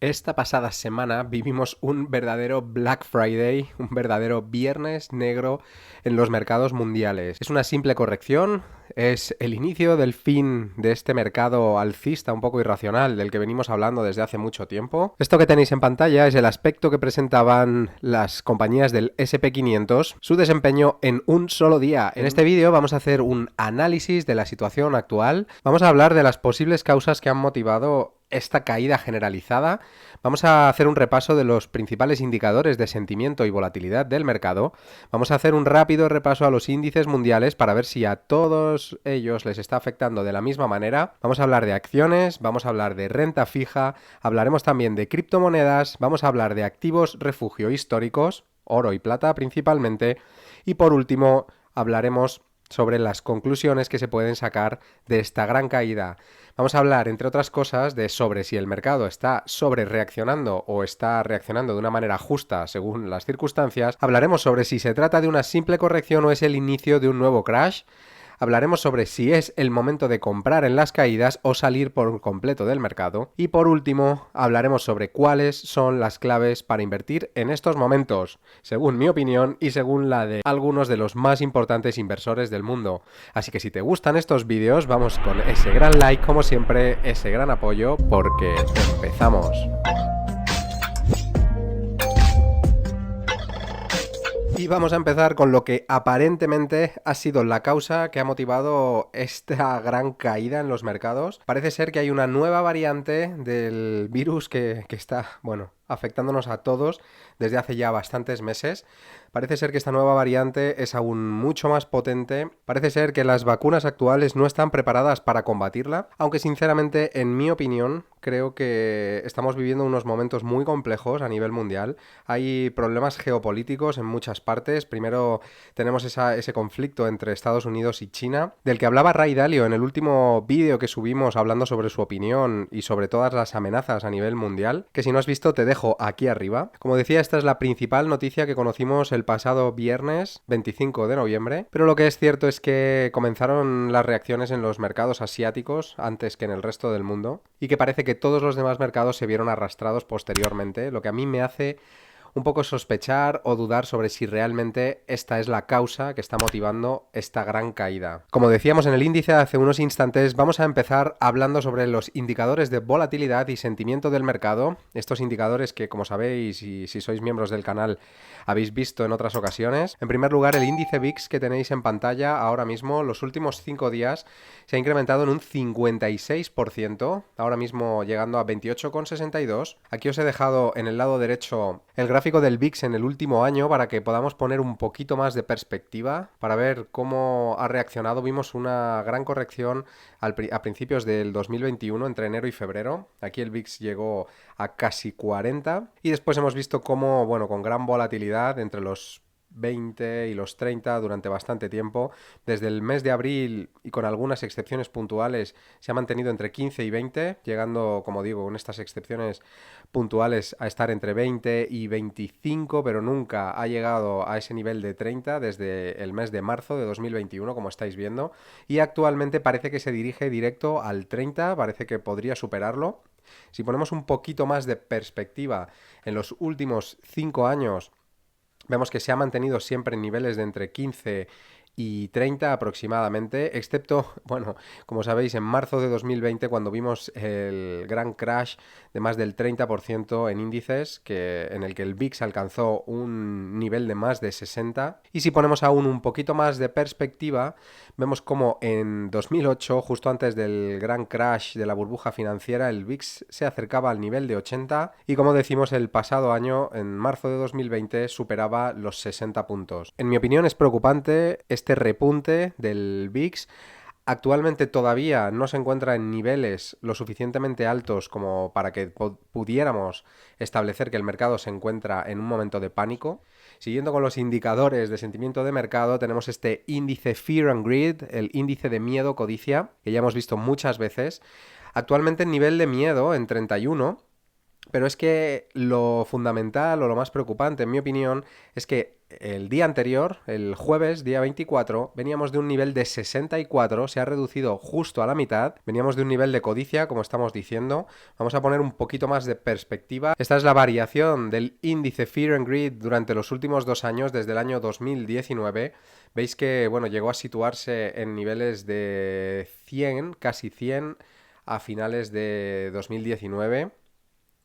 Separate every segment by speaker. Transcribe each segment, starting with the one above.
Speaker 1: Esta pasada semana vivimos un verdadero Black Friday, un verdadero viernes negro en los mercados mundiales. Es una simple corrección, es el inicio del fin de este mercado alcista un poco irracional del que venimos hablando desde hace mucho tiempo. Esto que tenéis en pantalla es el aspecto que presentaban las compañías del SP500, su desempeño en un solo día. En este vídeo vamos a hacer un análisis de la situación actual, vamos a hablar de las posibles causas que han motivado esta caída generalizada. Vamos a hacer un repaso de los principales indicadores de sentimiento y volatilidad del mercado. Vamos a hacer un rápido repaso a los índices mundiales para ver si a todos ellos les está afectando de la misma manera. Vamos a hablar de acciones, vamos a hablar de renta fija, hablaremos también de criptomonedas, vamos a hablar de activos refugio históricos, oro y plata principalmente, y por último hablaremos sobre las conclusiones que se pueden sacar de esta gran caída. Vamos a hablar, entre otras cosas, de sobre si el mercado está sobre reaccionando o está reaccionando de una manera justa según las circunstancias. Hablaremos sobre si se trata de una simple corrección o es el inicio de un nuevo crash. Hablaremos sobre si es el momento de comprar en las caídas o salir por completo del mercado. Y por último, hablaremos sobre cuáles son las claves para invertir en estos momentos, según mi opinión y según la de algunos de los más importantes inversores del mundo. Así que si te gustan estos vídeos, vamos con ese gran like, como siempre, ese gran apoyo, porque empezamos. Y vamos a empezar con lo que aparentemente ha sido la causa que ha motivado esta gran caída en los mercados. Parece ser que hay una nueva variante del virus que está, bueno, afectándonos a todos desde hace ya bastantes meses. Parece ser que esta nueva variante es aún mucho más potente. Parece ser que las vacunas actuales no están preparadas para combatirla, aunque sinceramente, en mi opinión, creo que estamos viviendo unos momentos muy complejos a nivel mundial. Hay problemas geopolíticos en muchas partes. Primero tenemos ese conflicto entre Estados Unidos y China, del que hablaba Ray Dalio en el último vídeo que subimos hablando sobre su opinión y sobre todas las amenazas a nivel mundial, que si no has visto te dejo aquí arriba. Como decía, esta es la principal noticia que conocimos el pasado viernes 25 de noviembre, pero lo que es cierto es que comenzaron las reacciones en los mercados asiáticos antes que en el resto del mundo y que parece que todos los demás mercados se vieron arrastrados posteriormente, lo que a mí me hace un poco sospechar o dudar sobre si realmente esta es la causa que está motivando esta gran caída. Como decíamos en el índice hace unos instantes, vamos a empezar hablando sobre los indicadores de volatilidad y sentimiento del mercado. Estos indicadores que, como sabéis, y si sois miembros del canal, habéis visto en otras ocasiones. En primer lugar, el índice VIX que tenéis en pantalla ahora mismo, los últimos 5 días, se ha incrementado en un 56%, ahora mismo llegando a 28,62. Aquí os he dejado en el lado derecho el gráfico del VIX en el último año para que podamos poner un poquito más de perspectiva, para ver cómo ha reaccionado. Vimos una gran corrección a principios del 2021, entre enero y febrero. Aquí el VIX llegó a casi 40 y después hemos visto cómo, bueno, con gran volatilidad entre los 20 y los 30 durante bastante tiempo. Desde el mes de abril y con algunas excepciones puntuales se ha mantenido entre 15 y 20, llegando, como digo, con estas excepciones puntuales a estar entre 20 y 25, pero nunca ha llegado a ese nivel de 30 desde el mes de marzo de 2021, como estáis viendo, y actualmente parece que se dirige directo al 30, parece que podría superarlo. Si ponemos un poquito más de perspectiva en los últimos 5 años, vemos que se ha mantenido siempre en niveles de entre 15 y 30 aproximadamente, excepto, bueno, como sabéis, en marzo de 2020, cuando vimos el gran crash de más del 30% en índices, en el que el VIX alcanzó un nivel de más de 60. Y si ponemos aún un poquito más de perspectiva, vemos como en 2008, justo antes del gran crash de la burbuja financiera, el VIX se acercaba al nivel de 80 y, como decimos, el pasado año, en marzo de 2020, superaba los 60 puntos. En mi opinión es preocupante este repunte del VIX. Actualmente todavía no se encuentra en niveles lo suficientemente altos como para que pudiéramos establecer que el mercado se encuentra en un momento de pánico. Siguiendo con los indicadores de sentimiento de mercado, tenemos este índice Fear and Greed, el índice de miedo codicia, que ya hemos visto muchas veces. Actualmente en nivel de miedo en 31, pero es que lo fundamental o lo más preocupante, en mi opinión, es que el día anterior, el jueves, día 24, veníamos de un nivel de 64, se ha reducido justo a la mitad, veníamos de un nivel de codicia, como estamos diciendo. Vamos a poner un poquito más de perspectiva. Esta es la variación del índice Fear and Greed durante los últimos 2 años, desde el año 2019. Veis que, bueno, llegó a situarse en niveles de 100, casi 100, a finales de 2019,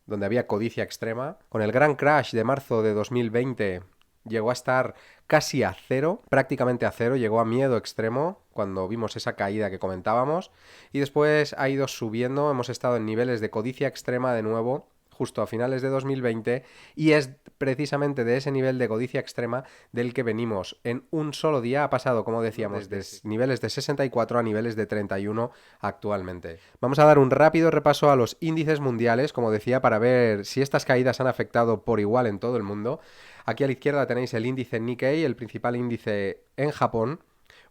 Speaker 1: donde había codicia extrema. Con el gran crash de marzo de 2020 llegó a estar casi a cero, prácticamente a cero, llegó a miedo extremo cuando vimos esa caída que comentábamos, y después ha ido subiendo, hemos estado en niveles de codicia extrema de nuevo justo a finales de 2020, y es precisamente de ese nivel de codicia extrema del que venimos. En un solo día ha pasado, como decíamos, desde niveles de 64 a niveles de 31 actualmente. Vamos a dar un rápido repaso a los índices mundiales, como decía, para ver si estas caídas han afectado por igual en todo el mundo. Aquí a la izquierda tenéis el índice Nikkei, el principal índice en Japón.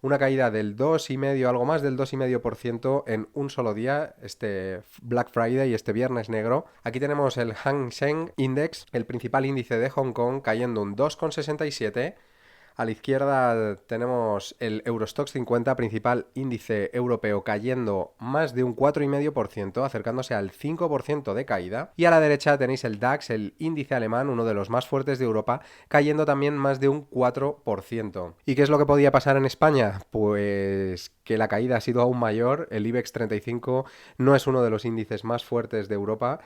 Speaker 1: Una caída del 2,5%, algo más del 2,5% en un solo día, este Black Friday y este Viernes Negro. Aquí tenemos el Hang Seng Index, el principal índice de Hong Kong, cayendo un 2,67%. A la izquierda tenemos el Eurostoxx 50, principal índice europeo, cayendo más de un 4,5%, acercándose al 5% de caída. Y a la derecha tenéis el DAX, el índice alemán, uno de los más fuertes de Europa, cayendo también más de un 4%. ¿Y qué es lo que podía pasar en España? Pues que la caída ha sido aún mayor. El IBEX 35 no es uno de los índices más fuertes de Europa.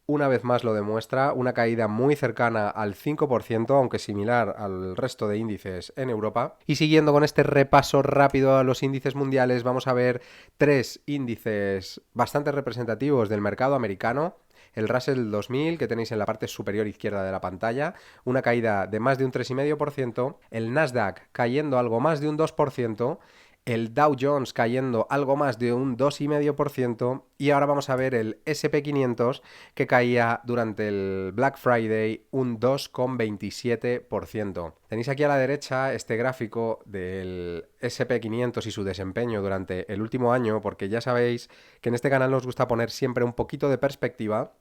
Speaker 1: Una vez más lo demuestra, una caída muy cercana al 5%, aunque similar al resto de índices en Europa. Y siguiendo con este repaso rápido a los índices mundiales, vamos a ver 3 índices bastante representativos del mercado americano. El Russell 2000, que tenéis en la parte superior izquierda de la pantalla, una caída de más de un 3,5%. El Nasdaq cayendo algo más de un 2%. El Dow Jones cayendo algo más de un 2,5%, y ahora vamos a ver el SP500, que caía durante el Black Friday un 2,27%. Tenéis aquí a la derecha este gráfico del SP500 y su desempeño durante el último año, porque ya sabéis que en este canal nos gusta poner siempre un poquito de perspectiva.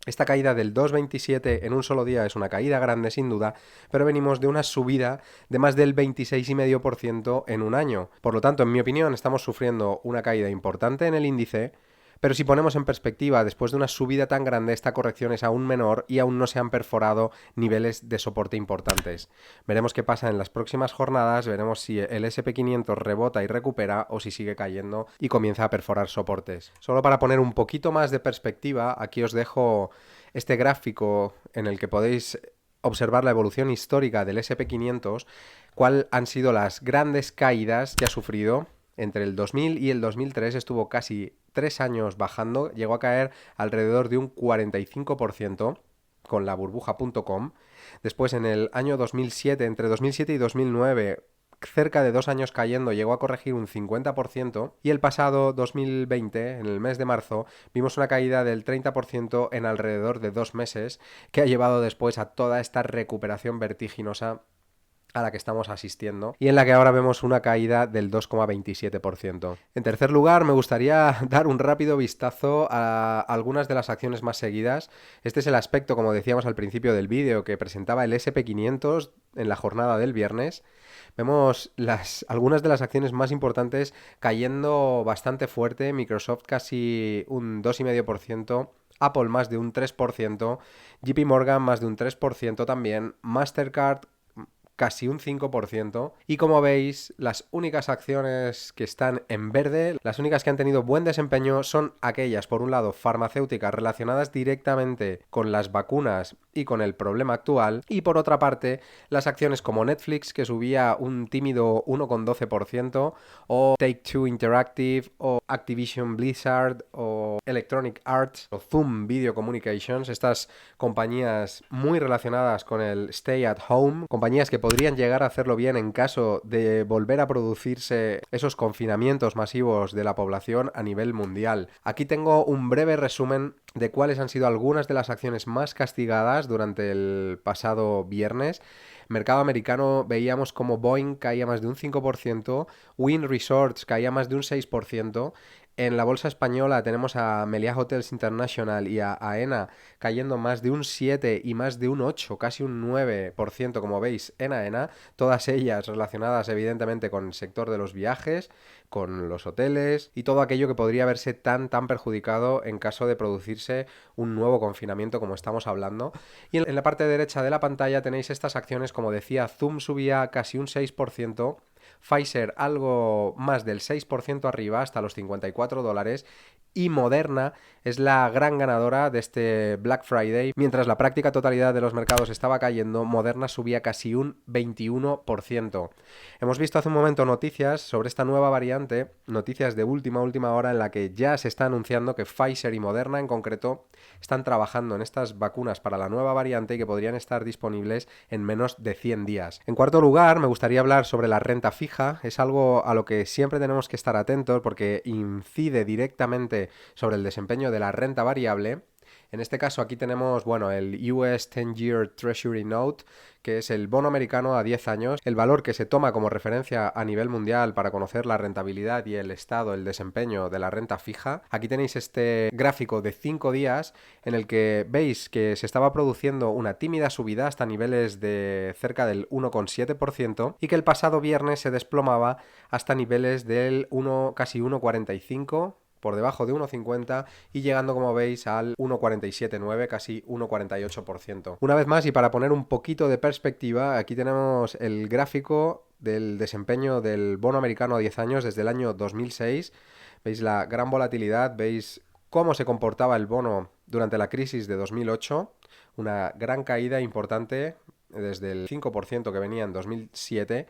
Speaker 1: Esta caída del 2,27 en un solo día es una caída grande sin duda, pero venimos de una subida de más del 26,5% en un año. Por lo tanto, en mi opinión, estamos sufriendo una caída importante en el índice, pero si ponemos en perspectiva, después de una subida tan grande, esta corrección es aún menor y aún no se han perforado niveles de soporte importantes. Veremos qué pasa en las próximas jornadas, veremos si el SP500 rebota y recupera o si sigue cayendo y comienza a perforar soportes. Solo para poner un poquito más de perspectiva, aquí os dejo este gráfico en el que podéis observar la evolución histórica del SP500, cuáles han sido las grandes caídas que ha sufrido. Entre el 2000 y el 2003 estuvo casi 3 años bajando, llegó a caer alrededor de un 45% con la burbuja.com. Después en el año 2007, entre 2007 y 2009, cerca de 2 años cayendo, llegó a corregir un 50%, y el pasado 2020, en el mes de marzo, vimos una caída del 30% en alrededor de 2 meses, que ha llevado después a toda esta recuperación vertiginosa a la que estamos asistiendo y en la que ahora vemos una caída del 2,27%. En tercer lugar, me gustaría dar un rápido vistazo a algunas de las acciones más seguidas. Este es el aspecto, como decíamos al principio del vídeo, que presentaba el SP500 en la jornada del viernes. Vemos algunas de las acciones más importantes cayendo bastante fuerte. Microsoft casi un 2,5%. Apple más de un 3%, JP Morgan más de un 3% también, Mastercard casi un 5%, y como veis, las únicas acciones que están en verde, las únicas que han tenido buen desempeño son aquellas, por un lado, farmacéuticas relacionadas directamente con las vacunas y con el problema actual, y por otra parte, las acciones como Netflix, que subía un tímido 1,12%, o Take-Two Interactive, o Activision Blizzard, o Electronic Arts, o Zoom Video Communications, estas compañías muy relacionadas con el stay at home, compañías que podrían llegar a hacerlo bien en caso de volver a producirse esos confinamientos masivos de la población a nivel mundial. Aquí tengo un breve resumen de cuáles han sido algunas de las acciones más castigadas durante el pasado viernes. Mercado americano, veíamos como Boeing caía más de un 5%, Wynn Resorts caía más de un 6%, En la bolsa española tenemos a Meliá Hotels International y a AENA cayendo más de un 7 y más de un 8, casi un 9%, como veis, en AENA, todas ellas relacionadas evidentemente con el sector de los viajes, con los hoteles y todo aquello que podría verse tan perjudicado en caso de producirse un nuevo confinamiento como estamos hablando. Y en la parte derecha de la pantalla tenéis estas acciones, como decía, Zoom subía casi un 6%, Pfizer algo más del 6% arriba hasta los $54 y Moderna es la gran ganadora de este Black Friday. Mientras la práctica totalidad de los mercados estaba cayendo, Moderna subía casi un 21%. Hemos visto hace un momento noticias sobre esta nueva variante, noticias de última hora en la que ya se está anunciando que Pfizer y Moderna en concreto están trabajando en estas vacunas para la nueva variante y que podrían estar disponibles en menos de 100 días. En cuarto lugar, me gustaría hablar sobre la renta fija. Es algo a lo que siempre tenemos que estar atentos porque incide directamente sobre el desempeño de la renta variable. En este caso aquí tenemos, bueno, el US 10-Year Treasury Note, que es el bono americano a 10 años, el valor que se toma como referencia a nivel mundial para conocer la rentabilidad y el estado, el desempeño de la renta fija. Aquí tenéis este gráfico de 5 días en el que veis que se estaba produciendo una tímida subida hasta niveles de cerca del 1,7% y que el pasado viernes se desplomaba hasta niveles del casi 1,45%, por debajo de 1,50 y llegando, como veis, al 1,47,9, casi 1,48%. Una vez más, y para poner un poquito de perspectiva, aquí tenemos el gráfico del desempeño del bono americano a 10 años desde el año 2006. Veis la gran volatilidad, veis cómo se comportaba el bono durante la crisis de 2008, una gran caída importante desde el 5% que venía en 2007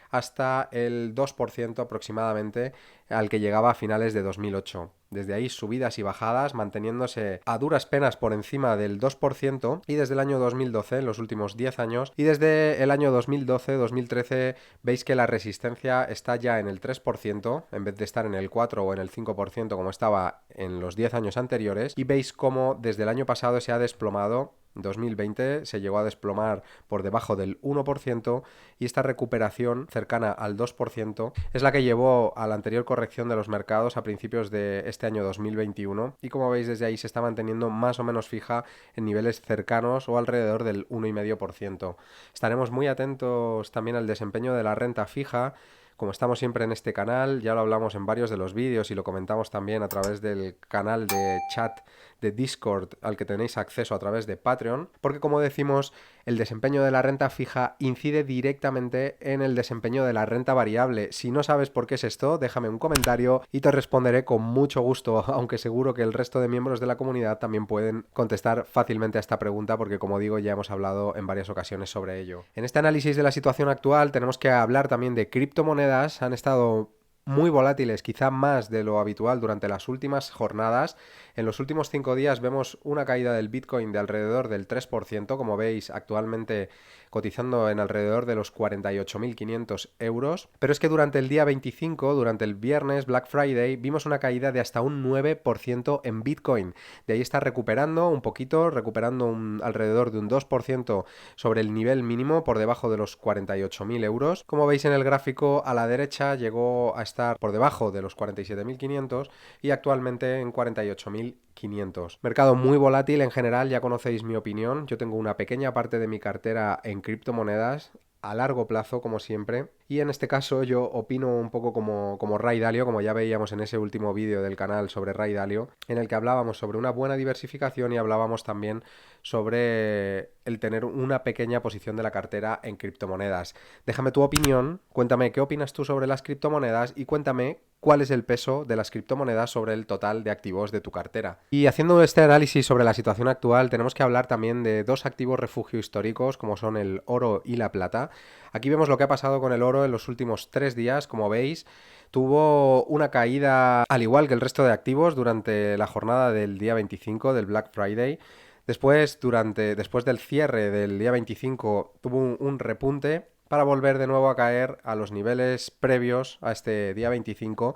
Speaker 1: hasta el 2% aproximadamente al que llegaba a finales de 2008. Desde ahí subidas y bajadas, manteniéndose a duras penas por encima del 2% y desde el año 2012, en los últimos 10 años, y desde el año 2012-2013 veis que la resistencia está ya en el 3%, en vez de estar en el 4 o en el 5% como estaba en los 10 años anteriores, y veis cómo desde el año pasado se ha desplomado. 2020 se llegó a desplomar por debajo del 1% y esta recuperación cercana al 2% es la que llevó a la anterior corrección de los mercados a principios de este año 2021 y como veis desde ahí se está manteniendo más o menos fija en niveles cercanos o alrededor del 1,5%. Estaremos muy atentos también al desempeño de la renta fija. Como estamos siempre en este canal, ya lo hablamos en varios de los vídeos y lo comentamos también a través del canal de chat de Discord al que tenéis acceso a través de Patreon, porque como decimos, el desempeño de la renta fija incide directamente en el desempeño de la renta variable. Si no sabes por qué es esto, déjame un comentario y te responderé con mucho gusto, aunque seguro que el resto de miembros de la comunidad también pueden contestar fácilmente a esta pregunta, porque como digo, ya hemos hablado en varias ocasiones sobre ello. En este análisis de la situación actual tenemos que hablar también de criptomonedas. Han estado muy volátiles, quizá más de lo habitual durante las últimas jornadas. En los últimos 5 días vemos una caída del Bitcoin de alrededor del 3%, como veis actualmente cotizando en alrededor de los 48.500 euros. Pero es que durante el día 25, durante el viernes, Black Friday, vimos una caída de hasta un 9% en Bitcoin. De ahí está recuperando un poquito, recuperando alrededor de un 2% sobre el nivel mínimo por debajo de los 48.000 euros. Como veis en el gráfico, a la derecha llegó a estar por debajo de los 47.500 y actualmente en 48.500. Mercado muy volátil en general, ya conocéis mi opinión. Yo tengo una pequeña parte de mi cartera en criptomonedas a largo plazo, como siempre, y en este caso yo opino un poco como Ray Dalio, como ya veíamos en ese último vídeo del canal sobre Ray Dalio, en el que hablábamos sobre una buena diversificación y hablábamos también sobre el tener una pequeña posición de la cartera en criptomonedas. Déjame tu opinión, cuéntame qué opinas tú sobre las criptomonedas y cuéntame cuál es el peso de las criptomonedas sobre el total de activos de tu cartera. Y haciendo este análisis sobre la situación actual, tenemos que hablar también de dos activos refugio históricos, como son el oro y la plata. Aquí vemos lo que ha pasado con el oro en los últimos 3 días, como veis. Tuvo una caída, al igual que el resto de activos, durante la jornada del día 25 del Black Friday. Después del cierre del día 25, tuvo un repunte para volver de nuevo a caer a los niveles previos a este día 25,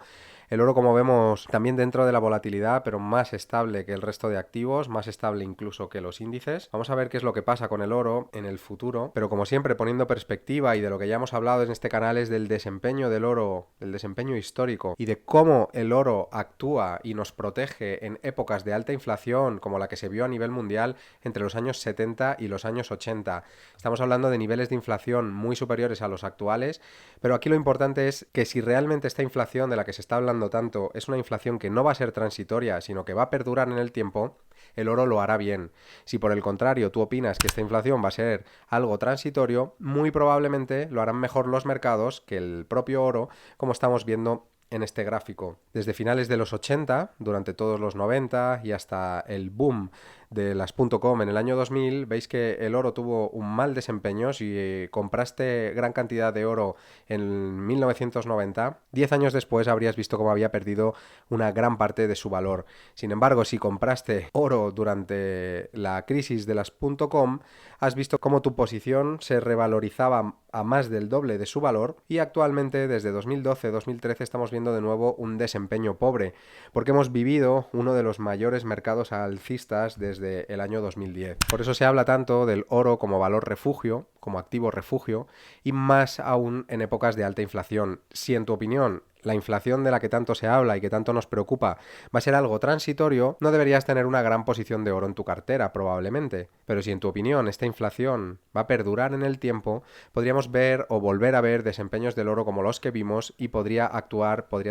Speaker 1: El oro, como vemos, también dentro de la volatilidad, pero más estable que el resto de activos, más estable incluso que los índices. Vamos a ver qué es lo que pasa con el oro en el futuro, pero como siempre poniendo perspectiva, y de lo que ya hemos hablado en este canal es del desempeño del oro, del desempeño histórico y de cómo el oro actúa y nos protege en épocas de alta inflación como la que se vio a nivel mundial entre los años 70 y los años 80. Estamos hablando de niveles de inflación muy superiores a los actuales, pero aquí lo importante es que si realmente esta inflación de la que se está hablando tanto es una inflación que no va a ser transitoria, sino que va a perdurar en el tiempo, el oro lo hará bien. Si por el contrario tú opinas que esta inflación va a ser algo transitorio, muy probablemente lo harán mejor los mercados que el propio oro, como estamos viendo en este gráfico. Desde finales de los 80, durante todos los 90 y hasta el boom de las .com en el año 2000, veis que el oro tuvo un mal desempeño. Si compraste gran cantidad de oro en 1990, 10 años después habrías visto cómo había perdido una gran parte de su valor. Sin embargo, si compraste oro durante la crisis de las .com, has visto cómo tu posición se revalorizaba a más del doble de su valor, y actualmente desde 2012-2013 estamos viendo de nuevo un desempeño pobre, porque hemos vivido uno de los mayores mercados alcistas desde el año 2010. Por eso se habla tanto del oro como valor refugio, como activo refugio, y más aún en épocas de alta inflación. Si en tu opinión la inflación de la que tanto se habla y que tanto nos preocupa va a ser algo transitorio, no deberías tener una gran posición de oro en tu cartera, probablemente. Pero si en tu opinión esta inflación va a perdurar en el tiempo, podríamos ver o volver a ver desempeños del oro como los que vimos, y podría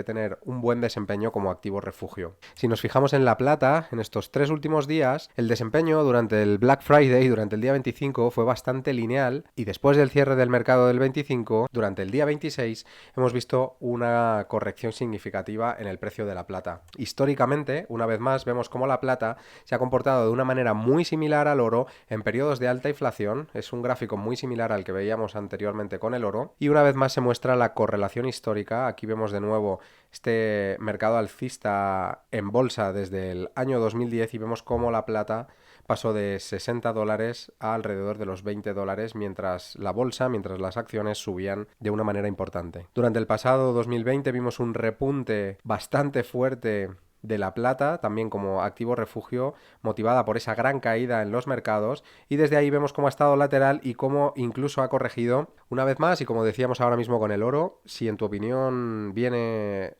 Speaker 1: tener un buen desempeño como activo refugio. Si nos fijamos en la plata, en estos 3 últimos días, el desempeño durante el Black Friday, durante el día 25, fue bastante lineal, y después del cierre del mercado del 25, durante el día 26, hemos visto una corrección significativa en el precio de la plata. Históricamente, una vez más, vemos cómo la plata se ha comportado de una manera muy similar al oro en periodos de alta inflación. Es un gráfico muy similar al que veíamos anteriormente con el oro, y una vez más se muestra la correlación histórica. Aquí vemos de nuevo este mercado alcista en bolsa desde el año 2010, y vemos cómo la plata pasó de $60 a alrededor de los $20, mientras la bolsa, mientras las acciones subían de una manera importante. Durante el pasado 2020 vimos un repunte bastante fuerte de la plata, también como activo refugio, motivada por esa gran caída en los mercados, y desde ahí vemos cómo ha estado lateral y cómo incluso ha corregido una vez más. Y como decíamos ahora mismo con el oro, si en tu opinión viene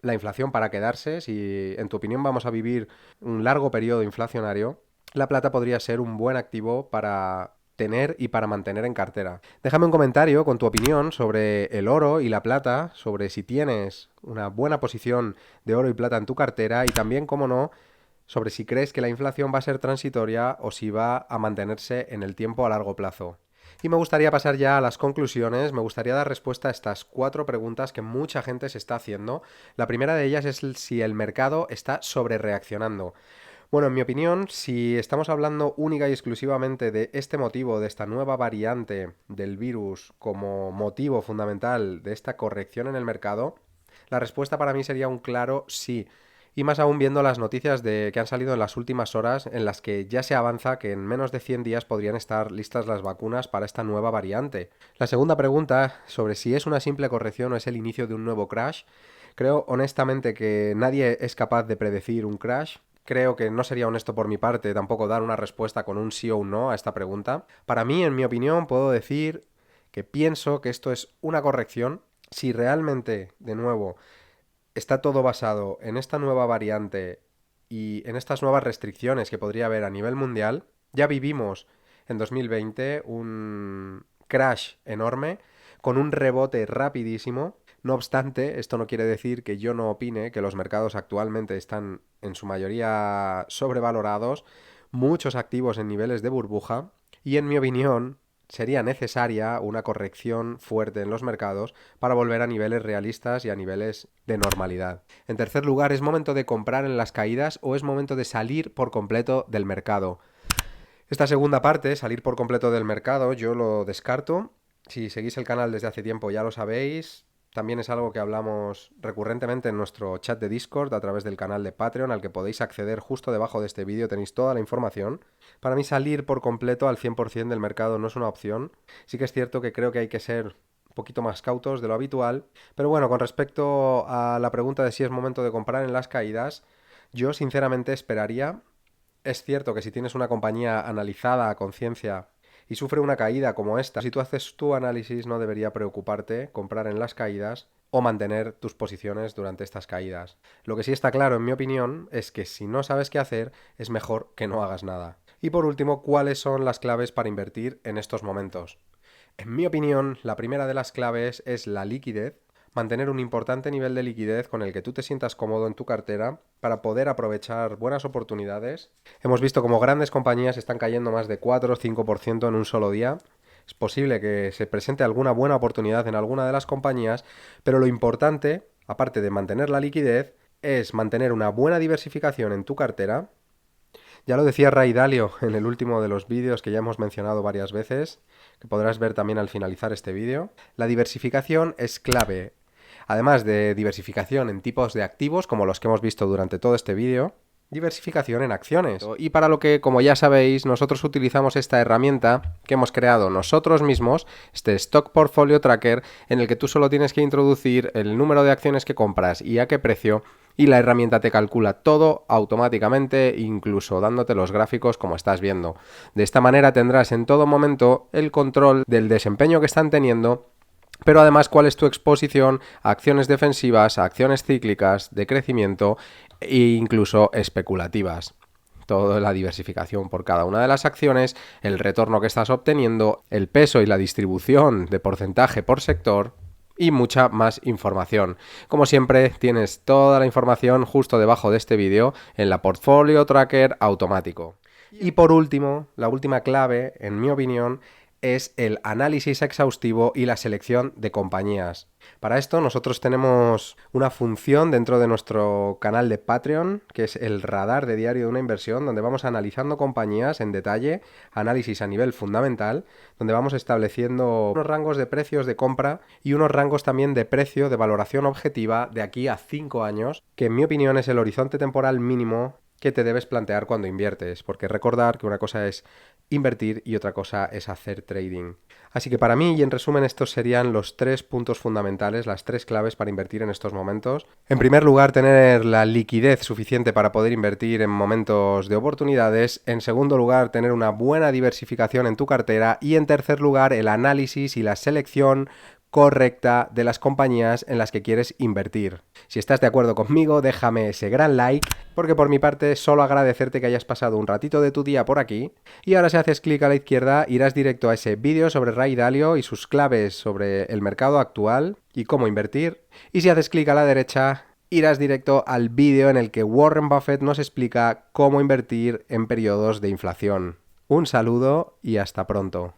Speaker 1: la inflación para quedarse, si en tu opinión vamos a vivir un largo periodo inflacionario, la plata podría ser un buen activo para tener y para mantener en cartera. Déjame un comentario con tu opinión sobre el oro y la plata, sobre si tienes una buena posición de oro y plata en tu cartera, y también, como no, sobre si crees que la inflación va a ser transitoria o si va a mantenerse en el tiempo a largo plazo. Y me gustaría pasar ya a las conclusiones. Me gustaría dar respuesta a estas 4 preguntas que mucha gente se está haciendo. La primera de ellas es si el mercado está sobrereaccionando. Bueno, en mi opinión, si estamos hablando única y exclusivamente de este motivo, de esta nueva variante del virus como motivo fundamental de esta corrección en el mercado, la respuesta para mí sería un claro sí. Y más aún viendo las noticias que han salido en las últimas horas, en las que ya se avanza que en menos de 100 días podrían estar listas las vacunas para esta nueva variante. La segunda pregunta, sobre si es una simple corrección o es el inicio de un nuevo crash, creo honestamente que nadie es capaz de predecir un crash. Creo que no sería honesto por mi parte tampoco dar una respuesta con un sí o un no a esta pregunta. Para mí, en mi opinión, puedo decir que pienso que esto es una corrección. Si realmente, de nuevo, está todo basado en esta nueva variante y en estas nuevas restricciones que podría haber a nivel mundial, ya vivimos en 2020 un crash enorme con un rebote rapidísimo. No obstante, esto no quiere decir que yo no opine que los mercados actualmente están en su mayoría sobrevalorados, muchos activos en niveles de burbuja, y en mi opinión sería necesaria una corrección fuerte en los mercados para volver a niveles realistas y a niveles de normalidad. En tercer lugar, ¿es momento de comprar en las caídas o es momento de salir por completo del mercado? Esta segunda parte, salir por completo del mercado, yo lo descarto. Si seguís el canal desde hace tiempo ya lo sabéis. También es algo que hablamos recurrentemente en nuestro chat de Discord a través del canal de Patreon, al que podéis acceder justo debajo de este vídeo, tenéis toda la información. Para mí salir por completo al 100% del mercado no es una opción. Sí que es cierto que creo que hay que ser un poquito más cautos de lo habitual. Pero bueno, con respecto a la pregunta de si es momento de comprar en las caídas, yo sinceramente esperaría. Es cierto que si tienes una compañía analizada a conciencia y sufre una caída como esta, si tú haces tu análisis no debería preocuparte comprar en las caídas o mantener tus posiciones durante estas caídas. Lo que sí está claro, en mi opinión, es que si no sabes qué hacer, es mejor que no hagas nada. Y por último, ¿cuáles son las claves para invertir en estos momentos? En mi opinión, la primera de las claves es la liquidez, mantener un importante nivel de liquidez con el que tú te sientas cómodo en tu cartera para poder aprovechar buenas oportunidades. Hemos visto como grandes compañías están cayendo más de 4 o 5% en un solo día. Es posible que se presente alguna buena oportunidad en alguna de las compañías, pero lo importante, aparte de mantener la liquidez, es mantener una buena diversificación en tu cartera. Ya lo decía Ray Dalio en el último de los vídeos que ya hemos mencionado varias veces, que podrás ver también al finalizar este vídeo. La diversificación es clave. Además de diversificación en tipos de activos, como los que hemos visto durante todo este vídeo, diversificación en acciones. Y para lo que, como ya sabéis, nosotros utilizamos esta herramienta que hemos creado nosotros mismos, este Stock Portfolio Tracker, en el que tú solo tienes que introducir el número de acciones que compras y a qué precio, y la herramienta te calcula todo automáticamente, incluso dándote los gráficos como estás viendo. De esta manera tendrás en todo momento el control del desempeño que están teniendo, pero además cuál es tu exposición a acciones defensivas, a acciones cíclicas, de crecimiento e incluso especulativas. Toda la diversificación por cada una de las acciones, el retorno que estás obteniendo, el peso y la distribución de porcentaje por sector y mucha más información. Como siempre, tienes toda la información justo debajo de este vídeo en la Portfolio Tracker automático. Y por último, la última clave, en mi opinión, es el análisis exhaustivo y la selección de compañías. Para esto nosotros tenemos una función dentro de nuestro canal de Patreon, que es el radar de diario de una inversión, donde vamos analizando compañías en detalle, análisis a nivel fundamental, donde vamos estableciendo unos rangos de precios de compra y unos rangos también de precio de valoración objetiva de aquí a 5 años, que en mi opinión es el horizonte temporal mínimo que te debes plantear cuando inviertes, porque recordar que una cosa es invertir y otra cosa es hacer trading. Así que para mí, y en resumen, estos serían los 3 puntos fundamentales, las 3 claves para invertir en estos momentos. En primer lugar, tener la liquidez suficiente para poder invertir en momentos de oportunidades. En segundo lugar, tener una buena diversificación en tu cartera. Y en tercer lugar, el análisis y la selección correcta de las compañías en las que quieres invertir. Si estás de acuerdo conmigo, déjame ese gran like, porque por mi parte solo agradecerte que hayas pasado un ratito de tu día por aquí. Y ahora si haces clic a la izquierda irás directo a ese vídeo sobre Ray Dalio y sus claves sobre el mercado actual y cómo invertir. Y si haces clic a la derecha irás directo al vídeo en el que Warren Buffett nos explica cómo invertir en periodos de inflación. Un saludo y hasta pronto.